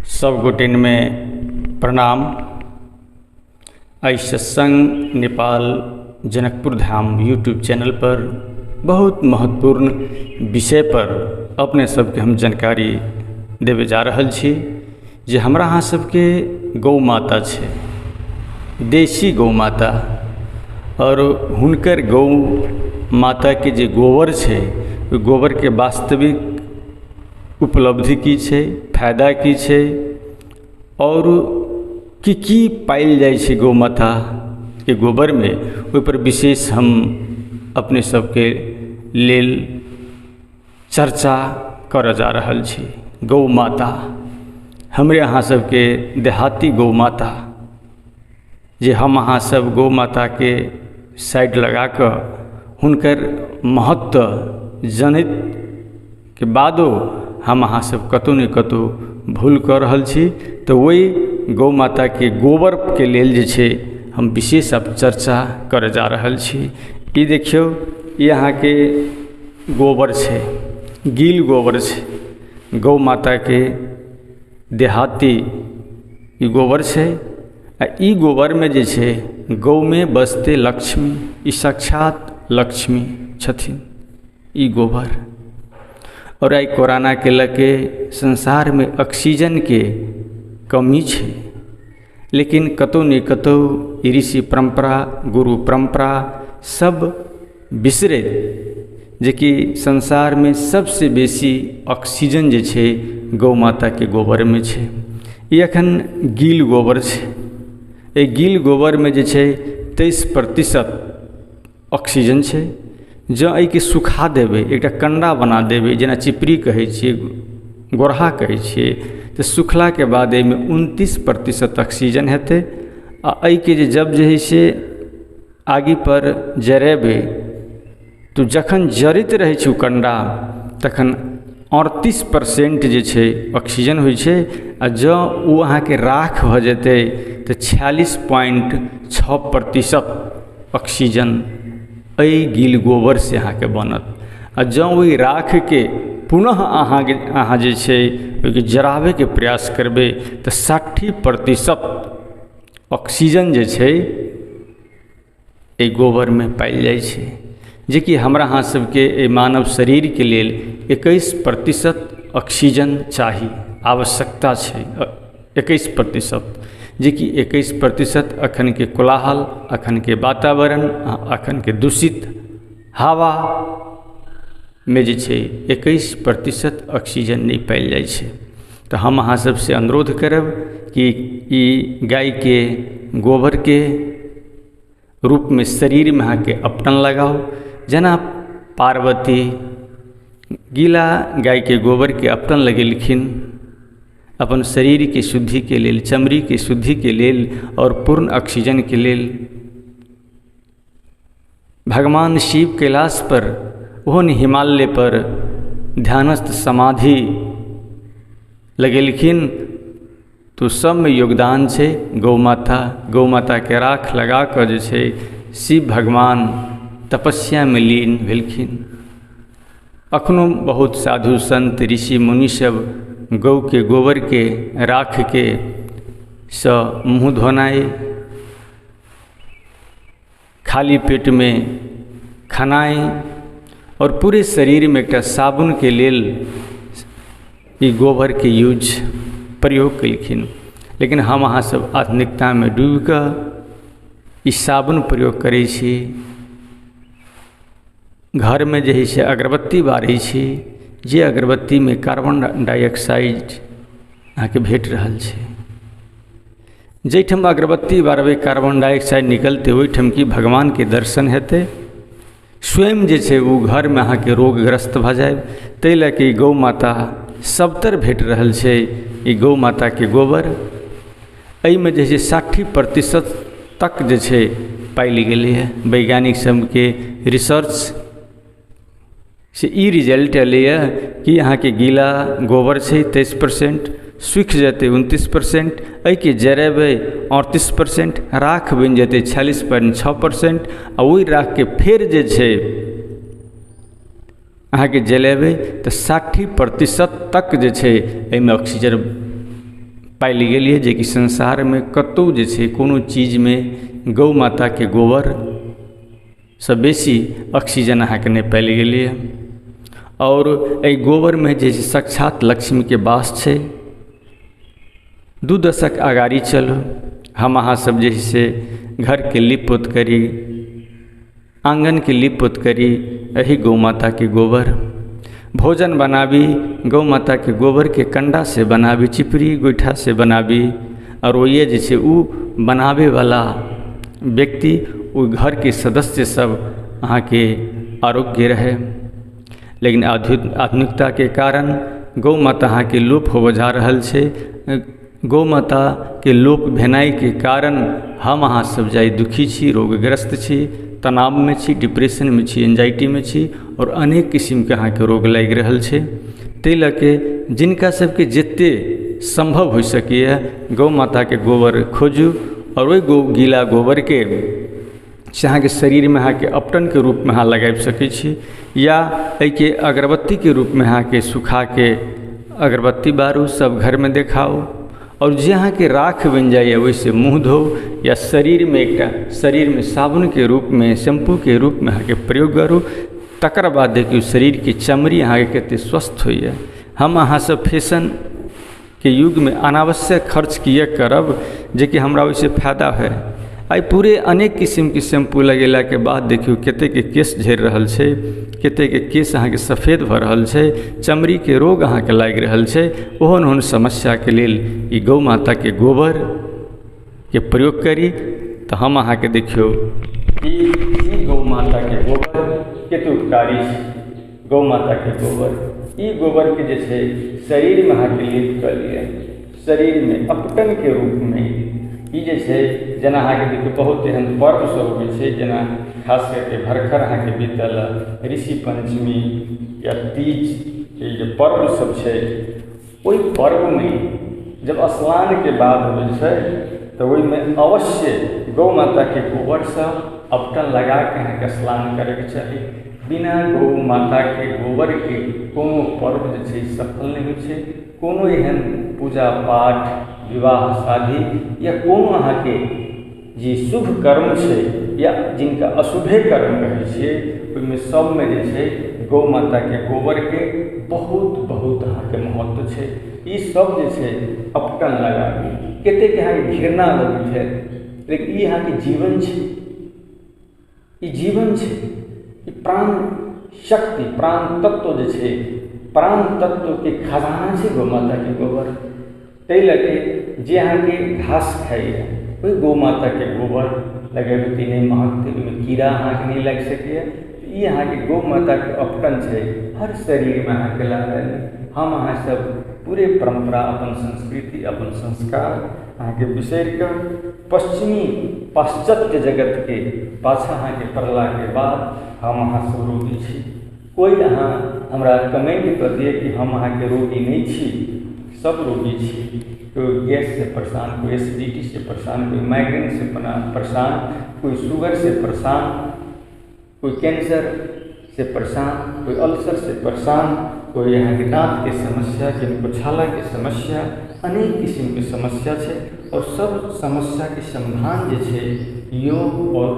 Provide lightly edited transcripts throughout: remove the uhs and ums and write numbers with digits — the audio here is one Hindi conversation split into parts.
सब गोटेन में प्रणाम। आई सत्संग नेपाल जनकपुर धाम यूट्यूब चैनल पर बहुत महत्वपूर्ण विषय पर अपने सबके हम जानकारी देवे जा रहल छी जे हमरा अहाँ सबके गौ माता छे, देशी गौ माता, और हुनकर गौ माता के जे गोबर छे, गोबर के वास्तविक उपलब्धि की छे, फायदा की छे, और की पाइल जाय छे गौ माता के गोबर में, ओहि पर विशेष हम अपने सबके लेल चर्चा कर जा रहल छी। गौ माता हमरे अहाँ सबके देहाती गौ माता, जे हम अहाँ सब गौ माता के साइड लगा कर हुनकर महत्व जनैत के बादो हम अहाँ सब कतौ न कतौ भूल कर रहल छी। तो वही गौ माता के गोबर के लेल जे छे हम विशेष अब चर्चा कर जा रहल छी। ई देखियो, ये अहाँ के गोबर छे, गील गोबर छे, गौ माता के देहाती ई गोबर छे। आ ई गोबर में जे छे गौ में बसते लक्ष्मी, ई साक्षात लक्ष्मी छथिन ई गोबर। और आई कोरोना के लके संसार में ऑक्सीजन के कमी छे, लेकिन कतौ न कतौ ई ऋषि परंपरा, गुरु परंपरा सब बिसरे जे कि संसार में सबसे बेसी ऑक्सीजन जे छे गौ माता के गोबर में छे। ई अखन गील गोबर छे। ए गील गोबर में जे छे 23% ऑक्सीजन छे। जँ एहि के सुखा देवे, एकटा कंडा बना देवे, जेना चिपरी कहै छियै, गोरहा कहै छियै, तो सुखला के बाद एहिमे 29% ऑक्सीजन हेतै। आ एहि के जे जब जे है से आगि पर जरेबे, तो जखन जरैत रहै छै ओ कंडा, तखन 38% जे छै ऑक्सीजन होइ छै। आ जँ ओ अहाँके राख भऽ जेतै तऽ 46.6% ऑक्सीजन एहि गील गोबर से अहाँके बनत। आ जँ ओहि राख के पुनः अहाँ जे छै ओहिके जराबे के प्रयास करबै तऽ 60% ऑक्सीजन जे छै एहि गोबर में पाइल जाइ छै, जे कि हमरा अहाँ सबके एहि मानव शरीर के लेल 21% ऑक्सीजन चाही, आवश्यकता छै 21%, जे कि 21% अखन के कोलाहल, अखन के वातावरण, अखन के दूषित हवा में जे छै 21% ऑक्सीजन नहीं पाइल जाइ छै। तो हम अहाँ सबसे अनुरोध करब कि ई गाय के गोबर के रूप में शरीर में अहाँ के अपटन लगाओ। जेना पार्वती गीला गाय के गोबर के अपटन लगेलखिन अपन शरीर के शुद्धि के लेल, चमड़ी के शुद्धि के लेल और पूर्ण ऑक्सीजन के लेल। भगवान शिव कैलाश पर, ओहन हिमालय पर ध्यानस्थ समाधि लगेलखिन, तो सब में योगदान छै गौ माता। गौ माता के राख लगा कर जे छै शिव भगवान तपस्या में लीन भेलखिन। अखनो बहुत साधु संत ऋषि मुनि सब गौ के गोबर के राख के स मुँह धोनाई, खाली पेट में खनाई, और पूरे शरीर में एक साबुन के लेल ई गोबर के यूज प्रयोग कलखिन। लेकिन हम अहाँ सब आधुनिकता में डूब कऽ ई साबुन प्रयोग करै छी। घर में जे है से अगरबत्ती बारै छी, जे अगरबत्ती में कार्बन डाइऑक्साइड अहाँके भेट रहल छै। जाहिठाम अगरबत्ती बारबै कार्बन डाइऑक्साइड निकलतै, ओहिठाम की भगवान के दर्शन हेतै। स्वयं जे छै ओ घर में अहाँके रोगग्रस्त भऽ जायब। ताहि लऽ कऽ गौ माता सबतर भेट रहल छै ई गौ माता के गोबर। एहिमे जे छै 60% तक जे छै पाइल गेलै है। वैज्ञानिक सबके रिसर्च से ई रिजल्ट एलैए कि अहाँ के गीला गोबर छै 23%, सूखि जेतै 29%, एहि के जरेबै 38%, राख बनि जेतै 46.6%। आ ओहि राख के फेर जे छै अहाँ के जलेबै तऽ 60% तक जे छै एहिमे ऑक्सीजन पायल गेल है जे कि संसार में कतौ जे छै कोनो चीज में गौ माता के गोबर से बेसी ऑक्सीजन अहाँके नहीं पायल गेल है। और एहि गोबर में जे साक्षात लक्ष्मी के वास छै। 2 दशक आगाड़ी चलू, हम अहाँ सब जे से घर के लीप पोत करी, आंगन के लीप पोत करी यही गौ माता के गोबर, भोजन बनाबी गौ माता के गोबर के कंडा से बनाबी, चिपरी गोईठा से बनाबी, और वो ये जैसे उ बनाबे वाला व्यक्ति वो घर के सदस्य सब अहाँ के आरोग्य रहे। लेकिन आधुनिकता के कारण गौ माता अहाँ के लोप हो जा रहल छै। गौ माता के लोप भेनाई के कारण हम अहाँ सब जाय दुखी छी, रोगग्रस्त छी, तनाव में छी, डिप्रेशन में छी, एंजाइटी में छी, और अनेक किस्म के अहाँ के रोग लागि रहल छै। तै लऽ के जिनका सबके जते संभव हो सके गौ माता के गोबर खोजू, और वही गीला गोबर के से अहाँ के शरीर में अहाँ के अपटन के रूप में अहाँ लगाबि सकै छी, या एहि के अगरबत्ती के रूप में अहाँ के सुखा के अगरबत्ती बारू, सब घर में देखाओ, और जे अहाँ के राख बन जाए वैसे मुँह धो, या शरीर में एक शरीर में साबुन के रूप में, शैम्पू के रूप में अहाँ के प्रयोग करू। तकर बाद देखियो शरीर की चमड़ी अहाँ के कते स्वस्थ होइए। हम अहाँ सब फैशन के युग में अनावश्यक खर्च किए करब जे कि हमरा वैसे फायदा है। आई पूरे अनेक किस्म के शैम्पू लगेला के बाद देखियो कते के केस झड़ि रहल छै, कते के केस अहाँ के सफ़ेद भऽ रहल छै, चमड़ी के रोग अहाँ के लागि रहल छै। ओहन ओहन समस्या के लेल ई गौ माता के गोबर के प्रयोग करी। तो हम अहाँ के देखियो ई गौ माता के गोबर कते उपकारी छै। गौ माता के गोबर, ई गोबर के जे छै शरीर में अहाँ के लेप कऽ लिअ, शरीर में अपटन के रूप में। ई जे छै जेना अहाँ के देखियो बहुत एहन पर्व सब होइ छै, जेना खास करके भरखर अहाँ के बीतल ऋषि पंचमी या तीज, ये जे पर्व सब छै, ओहि पर्व में जब स्नान के बाद होइ छै तो ओहि में अवश्य गौ माता के गोबर से अपटन लगा के अहाँ के स्नान करे के चाही। बिना गौ माता के गोबर के कोनो पर्व जे छै सफल नहीं होइ छै। कोनो एहन पूजा पाठ, विवाह शादी या कोनो अहाँ के जे शुभ कर्म छै या जिनका अशुभे कर्म कहै छियै, ओहिमे सब में जे छै गौ माता के गोबर के बहुत बहुत अहाँ के महत्व छै। ई सब जे छै अपटन लगाबी, कते के अहाँ के घृणा लगै छै, लेकिन ई अहाँ के जीवन छै, ई जीवन छै, ई प्राण शक्ति, प्राण तत्व जे छै, प्राण तत्व के खजाना छै गौ माता के गोबर। तै लके जे अहाँ के घास खाइए वही गौ माता के गोबर लगेबे नहीं महकते, ओहिमे कीड़ा अहाँ के नहीं लग सके। ई अहाँ के गौ माता के अपटन छै, हर शरीर में अहाँ के लागल। हम अहाँ सब पूरे परंपरा, अपन संस्कृति, अपन संस्कार अहाँ के बिसरि कऽ पश्चिमी पाश्चात्य जगत के पाछा अहाँ के पड़ला के बाद हम अहाँ सब रोगी छी। कोई अहाँ हमरा कमेंट कर दिए कि हम अहाँ के रोगी नहीं छी, सब रोगी छी। कोई गैस से परेशान, कोई एसिडिटी से परेशान, कोई माइग्रेन से परेशान, कोई शुगर से परेशान, कोई कैंसर से परेशान, कोई अल्सर से परेशान, कोई यहाँ के दांत के समस्या, किनको छाला के समस्या, अनेक किस्म के समस्या है। और सब समस्या के समाधान जे छै योग और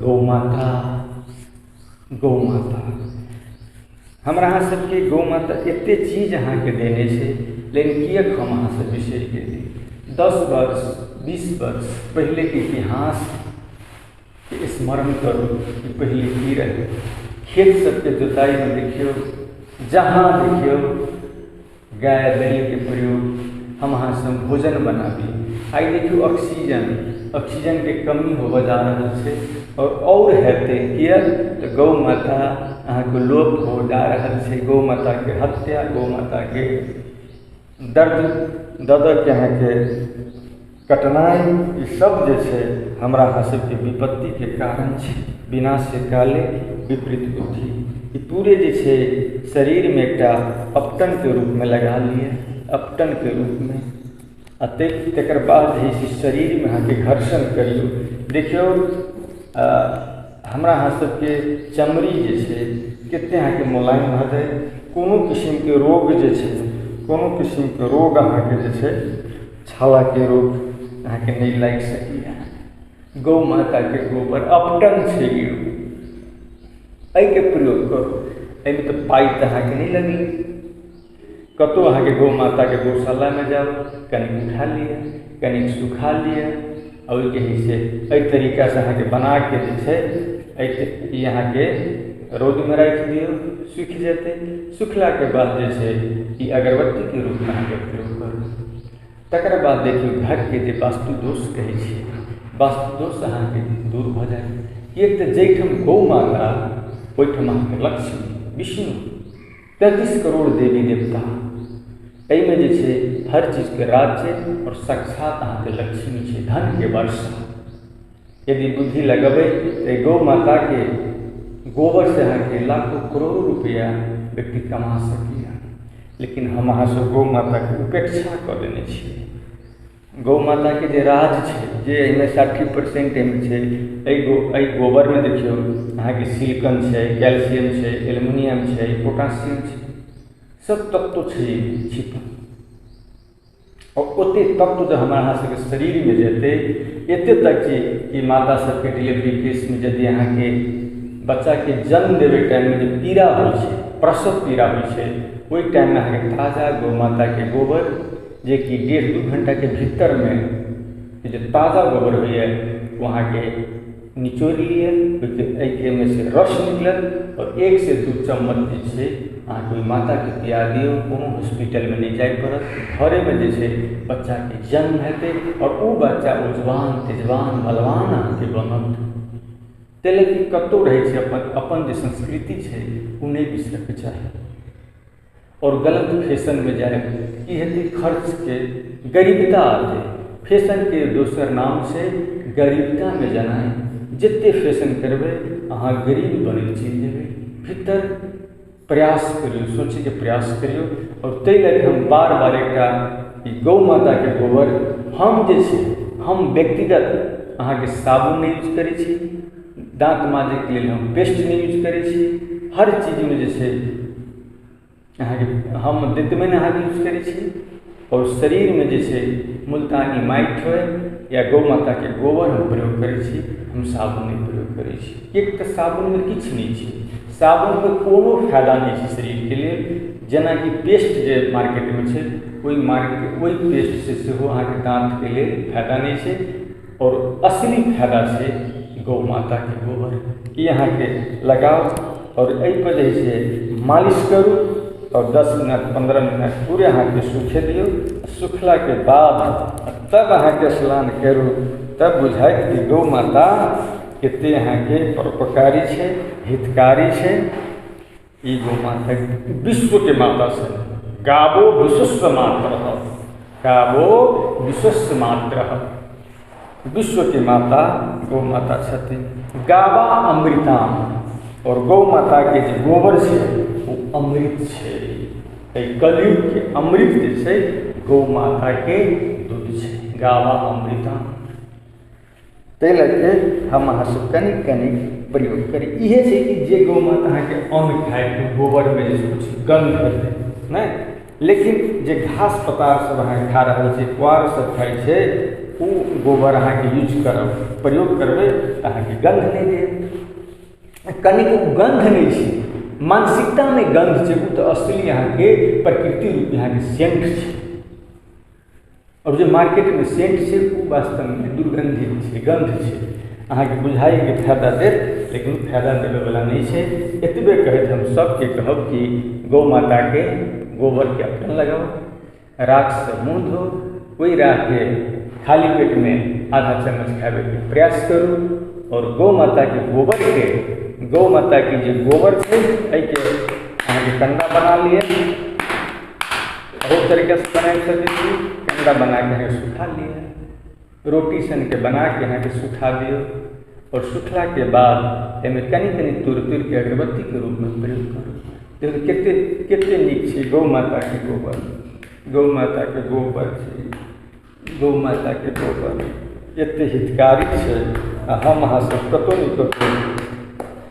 गौ माता। गौ माता हमरा अहाँ सबके गौ माता एते चीज अहाँ के देने छै, लेकिन किएक हम अहाँ से बिसरि गेली। 10 वर्ष 20 वर्ष पहले के इतिहास के स्मरण करू कि पहले की रहे। खेत सबके जोताई में देखियो, जहाँ देखियो गाय बैल के प्रयोग, हम अहाँ सब भोजन बनाबी। आई देखियो ऑक्सीजन के कमी होबऽ जा रहल छै, और हेतै किया तो गौ माता अहाँ के लोप हो जा रहल छै। गौ माता के हत्या, गौ माता के दर्द के अहाँ के कटनाई, ई सब जे छै हमरा अहाँ सबके विपत्ति के कारण छै। विनाश से काले विपरीत बुद्धि, ई पूरे जे छै शरीर में एकटा अपटन के रूप में लगा लिए, अपटन के रूप में। तकर बाद जे शरीर में अहाँ के घर्षण करियो। देखियो हमरा अहाँ सबके चमड़ी जे छै कते अहाँ के मुलायम भऽ जाए। कोनो किस्म के रोग जे छै, कोनो किस्म के रोग अहाँ के जे छै छाला के रोग अहाँ के नहीं लागि सकैए। गौ माता के गोबर अपटन छै ई रोग, एहि के प्रयोग करू। एहिमे तऽ पाइ तऽ अहाँके नहीं लगलै। कतौ अहाँके गौ माता के गौशाला में जाओ, कनिक उठा लिअ, कनिक सुखा लिअ, और ओहिके ही से एहि तरीका से अहाँके बना के जे छै ई अहाँके रौद में राखि दियौ, सूखि जेतै। सुखला के बाद जे छै ई अगरबत्ती के रूप में अहाँके प्रयोग करू। तकर बाद देखियौ घर के जे वास्तु दोष कहै छियै, वास्तु दोष अहाँके दूर भऽ जायत। एक तऽ जाहिठाम गौ माता ओहिठाम अहाँके लक्ष्मी विष्णु 33 करोड़ देवी देवता, एहिमे जे छै हर चीज के राज छै और साक्षात अहाँके लक्ष्मी छै, धन के वर्षा। यदि बुद्धि लगबै तऽ गौ माता के गोबर से अहाँके लाखों करोड़ों रुपया व्यक्ति कमा सकैए। लेकिन हम अहाँ सब गौ माता के उपेक्षा कऽ देने छियै। गौ माता के जे राज छै, जे एहिमे 60% एहिमे छै, एहि गोबर में देखियौ अहाँके सिलिकॉन छै, कैल्शियम छै, एल्युमिनियम छै, पोटासियम छै, सब तत्व छै छिपल। और ओते तत्व जो हमरा अहाँ सबके शरीर में जेतै, एते तक कि माता सबके डिलीवरी केस में यदि अहाँके बच्चा के जन्म देवे टाइम में जो पीड़ा होइ छै, प्रसव पीड़ा होइ छै, ओहि टाइम में अहाँके ताजा गौ माता के गोबर जे कि 1.5-2 घंटा के भीतर में जो ताजा गोबर होइए वहाँ के निचोड़ लिए, एहिके में से रस निकलल और 1 से 2 चम्मच जे छै अहाँके ओहि माता के पिया दियौ। कोनो हॉस्पिटल में नहीं जाय पड़त, घरे में जे छै बच्चा के जन्म हेतै और वो बच्चा उजवान तेजवान बलवान अहाँके बनत। ताहि लेल कि कतौ रहै छै अपन जे संस्कृति छै ओ नहीं बिसरैके चाही। और गलत फैशन में जाए की हेतै, खर्च के गरीबता आते। फैशन के दोसर नाम से गरीबता में जनाए। जते फैशन करबै अहाँ गरीब बनल चलि जेबै। भीतर प्रयास करियौ, सोचे के प्रयास करियौ। और ताहि लेल हम बार बार एकटा गौ माता के गोबर हम जे छै हम व्यक्तिगत अहाँके साबुन नहीं यूज करै छी, दाँत माजे के लेल हम पेस्ट नहीं यूज करै छी। हर चीज में जे छै अहाँके हम दितमन अहाँके यूज करै छी। और शरीर में जे छै मुल्तानी माटि होय या गौ माता के गोबर हम प्रयोग करै छी, हम साबुन नहीं प्रयोग करै छी। एक तऽ साबुन में किछु नहीं छै, साबुन में कोनो फायदा नहीं छै शरीर के लेल। जेनाकि पेस्ट जे मार्केट में छै ओहि पेस्ट से सेहो अहाँके दाँत के लेल फायदा नहीं छै। और असली फायदा छै गौ माता के गोबर। ई अहाँके लगाओ और एहि पर जे छै मालिश करू और 10 मिनट 15 मिनट पूरे अहाँके सूखे दियौ। सुखला के बाद तब अहाँके स्नान करू, तब बुझाइत कि गौ माता कते अहाँके परोपकारी छै, हितकारी छै। ई गौ माता विश्व के माता छै। गावो विश्वस्य मातरः, गावो विश्वस्य मातरः। विश्व के माता गौ माता छथिन। गावा अमृताम, और गौ माता के जे गोबर छै वो अमृत छै। कलयुग के अमृत जे छै गौ माता के दूध छै। गावा अमृतम। ताहि लए हम अहाँ सब कनिक कनिक प्रयोग करी। इहे छै कि जे गौ माता अहाँके अन्न खाए तो गोबर में जे कुछ गंध हेतै नहि, लेकिन जे घास पतार सब अहाँ खा रहल छै, पुआर सब खाइ छै, ओ गोबर अहाँके यूज करब, प्रयोग करबै तऽ अहाँके गंध नहीं देत। कनिक गंध नहीं छै, मानसिकता में गंध छै, वो तो असली अहाँके प्रकृति रूप अहाँके सेंट छै। और जो मार्केट में सेंट छै वो वास्तव में दुर्गंधित छै, गंध छै। अहाँके बुझाइ के फायदा देत, लेकिन फायदा देवे वाला नहीं छै। एतबे कहैत हम सबके कहब कि गौ माता के गोबर के अपना लगाओ, राख से मुँह धो, वही राख के खाली पेट में आधा चम्मच खावे के प्रयास करू। और गौ माता के गोबर के, गौ माता की जो गोबर है एहिके अहाँके कंडा बना लिए। बहुत तरीके से बना सकै छी। कंडा बना के सुखा लिए, रोटी सन के बना के अहाँके सुखा दियौ। और सुखला के बाद एहिमे कनि कनि तोड़ के अगरबत्ती के रूप में प्रयोग करू। देखियौ कते कते नीक छै गौ माता के गोबर। गौ माता के गोबर छै, गौ माता के गोबर एते हितकारी छै। हम अहाँ सब कतौ नहीं कतौ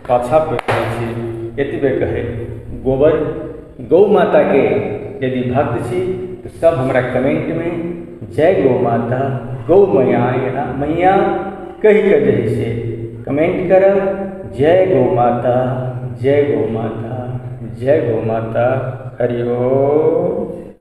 पाछा पड़ि रहल छी। एतबे कहे गोबर गौ माता के यदि भक्त छी तो सब हमरा कमेंट में जय गौ माता, गौ मैया कही कर जैसे कमेंट करब। जय गौ माता, जय गौ माता, जय गौ माता। हरि ओम।